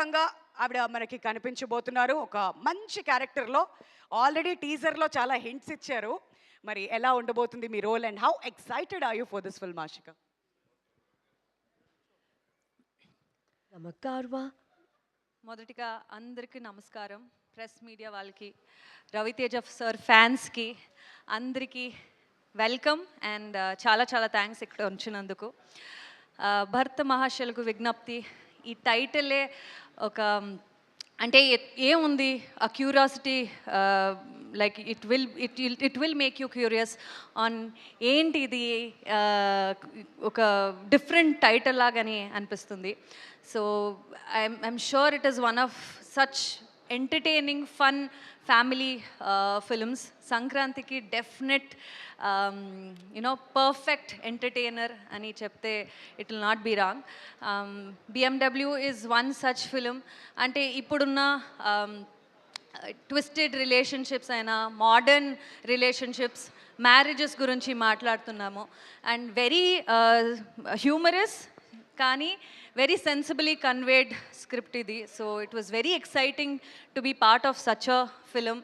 రకంగా ఆవిడ మనకి కనిపించబోతున్నారు ఒక మంచి క్యారెక్టర్లో. ఆల్రెడీ టీజర్లో చాలా హింట్స్ ఇచ్చారు. మరి ఎలా ఉండబోతుంది మీ role and how excited are you for this film Ashika? మొదటిగా అందరికీ నమస్కారం. ప్రెస్ మీడియా వాళ్ళకి, రవితేజ సార్ ఫ్యాన్స్కి అందరికీ వెల్కమ్ అండ్ చాలా చాలా థ్యాంక్స్ ఇక్కడ ఉంచినందుకు. భర్త మహాశయులకు విజ్ఞప్తి, ఈ టైటిలే ఒక అంటే ఏముంది ఆ curiosity, like it will make you curious on ఏంటి ఇది, ఒక డిఫరెంట్ టైటిల్ లాగాని అనిపిస్తుంది. So I'm sure it is one of such entertaining fun family films. సంక్రాంతికి డెఫినెట్ పర్ఫెక్ట్ ఎంటర్టైనర్ అని చెప్తే it will not be wrong. BMW is one such film. అంటే ఇప్పుడున్న ట్విస్టెడ్ రిలేషన్షిప్స్ అయినా, మోడర్న్ రిలేషన్షిప్స్, మ్యారేజెస్ గురించి మాట్లాడుతున్నాము. అండ్ వెరీ హ్యూమరస్ కానీ very sensibly conveyed script ఇది. So it was very exciting to be part of such a film.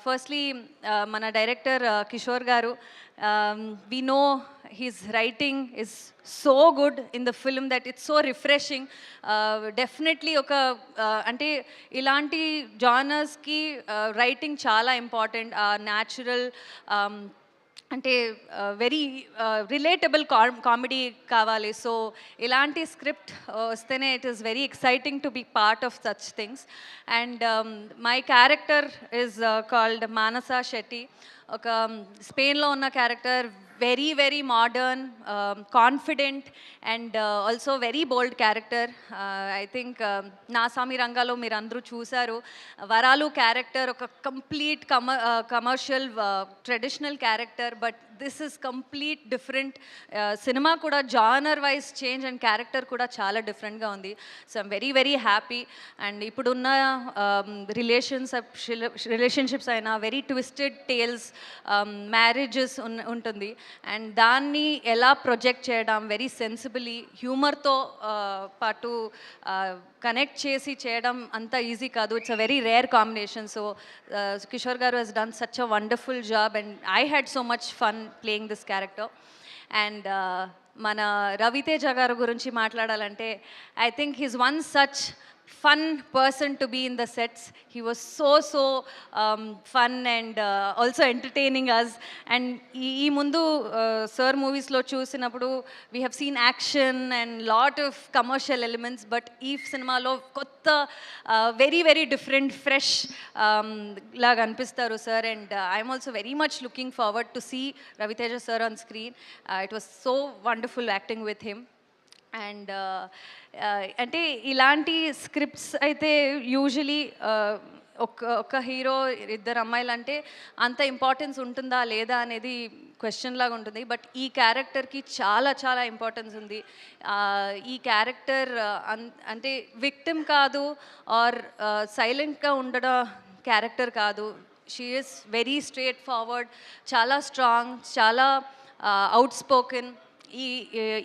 Firstly మన director Kishore garu, we know his writing is so good in the film that it's so refreshing. Definitely oka ante ilanti genres ki writing chala important, natural అంటే very relatable comedy కావాలి. So ఇలాంటి script వస్తేనే it is very exciting to be part of such things. And my character is called Manasa Shetty. ఒక స్పెయిన్లో ఉన్న character, very very modern, confident and also very bold character. I think నా సామి రంగాలో మీరు అందరూ చూశారు. వరాలు క్యారెక్టర్ ఒక complete commercial traditional character, but this is complete different. సినిమా కూడా genre wise change and character కూడా చాలా డిఫరెంట్గా ఉంది. So I'm very very happy. And ఇప్పుడున్న రిలేషన్షిప్స్ అయినా వెరీ ట్విస్టెడ్ టేల్స్, మ్యారేజెస్ ఉంటుంది. అండ్ దాన్ని ఎలా ప్రొజెక్ట్ చేయడం వెరీ సెన్సిబుల్లీ, హ్యూమర్తో పాటు కనెక్ట్ చేసి చేయడం అంత ఈజీ కాదు. It's a very rare combination. So Kishore garu he's done such a wonderful job and I had so much fun playing this character. And మన రవితేజ గారు గురించి మాట్లాడాలంటే, I think he's one such fun person to be in the sets. He was so fun and also entertaining us. And ee mundu sir movies lo chusinappudu we have seen action and lot of commercial elements, but ee cinema lo kotta very very different fresh laga anpistaru sir. And I'm also very much looking forward to see Raviteja sir on screen. It was so wonderful acting with him. And అంటే ఇలాంటి scripts అయితే usually ఒక hero ఇద్దరు అమ్మాయిలు అంటే అంత importance ఉంటుందా లేదా అనేది క్వశ్చన్ లాగా ఉంటుంది. బట్ ఈ క్యారెక్టర్కి చాలా చాలా ఇంపార్టెన్స్ ఉంది. ఈ క్యారెక్టర్ అంటే విక్టిమ్ కాదు, ఆర్ సైలెంట్గా ఉండడం క్యారెక్టర్ కాదు. She is very straightforward, చాలా స్ట్రాంగ్, చాలా అవుట్ స్పోకెన్.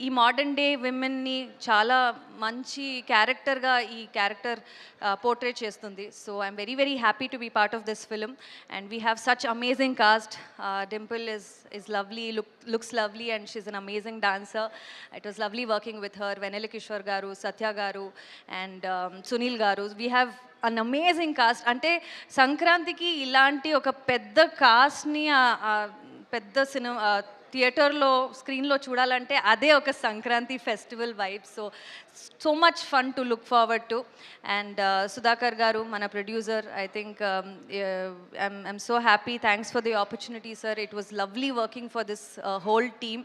ఈ మోడర్న్ డే విమెన్ని చాలా మంచి క్యారెక్టర్గా ఈ క్యారెక్టర్ పోర్ట్రేట్ చేస్తుంది. So I'm very very happy to be part of this film. And we have such amazing cast. Dimple is lovely, looks lovely, and she's an amazing dancer. It was lovely working with her. Venela Kishore garu, Satya garu, and Sunil garu. We have an amazing cast. అంటే సంక్రాంతికి ఇలాంటి ఒక పెద్ద కాస్ట్ని పెద్ద cinema థియేటర్లో స్క్రీన్లో చూడాలంటే అదే ఒక Sankranti festival vibe. So much fun to look forward to. And Sudhakar గారు మన producer, I think I'm so happy. Thanks for the opportunity sir. It was lovely working for this whole team.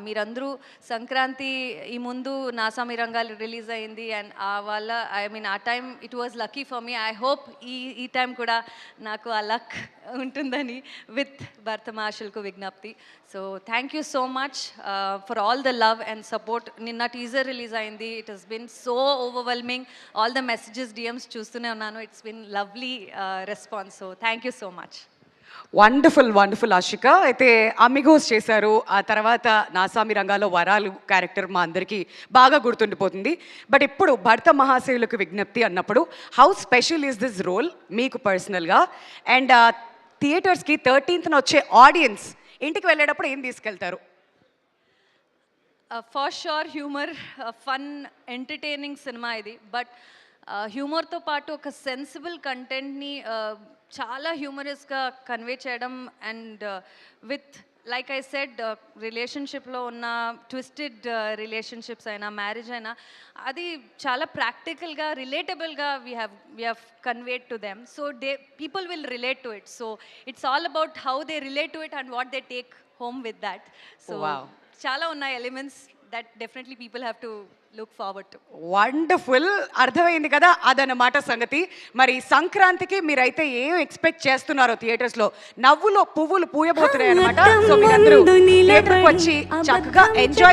మీరందరూ సంక్రాంతి ఈ ముందు నా సామి రంగాలు రిలీజ్ అయింది, అండ్ ఆ time it was lucky for me. I hope ఈ టైం కూడా నాకు ఆ లక్ ఉంటుందని విత్ భర్త మహాశయులకు విజ్ఞప్తి. So thank you so much for all the love and support. నిన్న టీజర్ రిలీజ్ అయింది. It has been so overwhelming. All the messages, DMs చూస్తూనే ఉన్నాను. It's been lovely response. So thank you so much. Wonderful wonderful Ashika. అయితే Amigos చేశారు, ఆ తర్వాత నాసామి రంగాలో వరాలు character మా అందరికీ బాగా గుర్తుండిపోతుంది. బట్ ఇప్పుడు భర్త మహాశయులకు విజ్ఞప్తి అన్నప్పుడు how special is this role మీకు పర్సనల్గా? అండ్ థియేటర్స్కి 13th వచ్చే ఆడియన్స్ ఇంటికి వెళ్ళేటప్పుడు ఏం తీసుకెళ్తారు? For sure humour, fun, entertaining cinema ఇది. బట్ హ్యూమర్తో పాటు ఒక సెన్సిబుల్ కంటెంట్ని చాలా హ్యూమరస్గా కన్వే చేయడం and with like I said రిలేషన్షిప్లో ఉన్న ట్విస్టెడ్ రిలేషన్షిప్స్ అయినా మ్యారేజ్ అయినా అది చాలా ప్రాక్టికల్గా రిలేటబుల్గా we have conveyed to them. So people will relate to it. So it's all about how they relate to it and what they take home with that. So చాలా ఉన్నాయి elements that definitely people have to look forward to. Wonderful, అర్థమైంది కదా అదనమాట సంగతి. మరి సంక్రాంతికి మీరైతే ఏం ఎక్స్పెక్ట్ చేస్తున్నారో థియేటర్స్లో? నవ్వులో పువ్వులు పూయబోతున్నాయి అనమాట. సో మీరందరూ థియేటర్కి వచ్చి చక్కగా ఎంజాయ్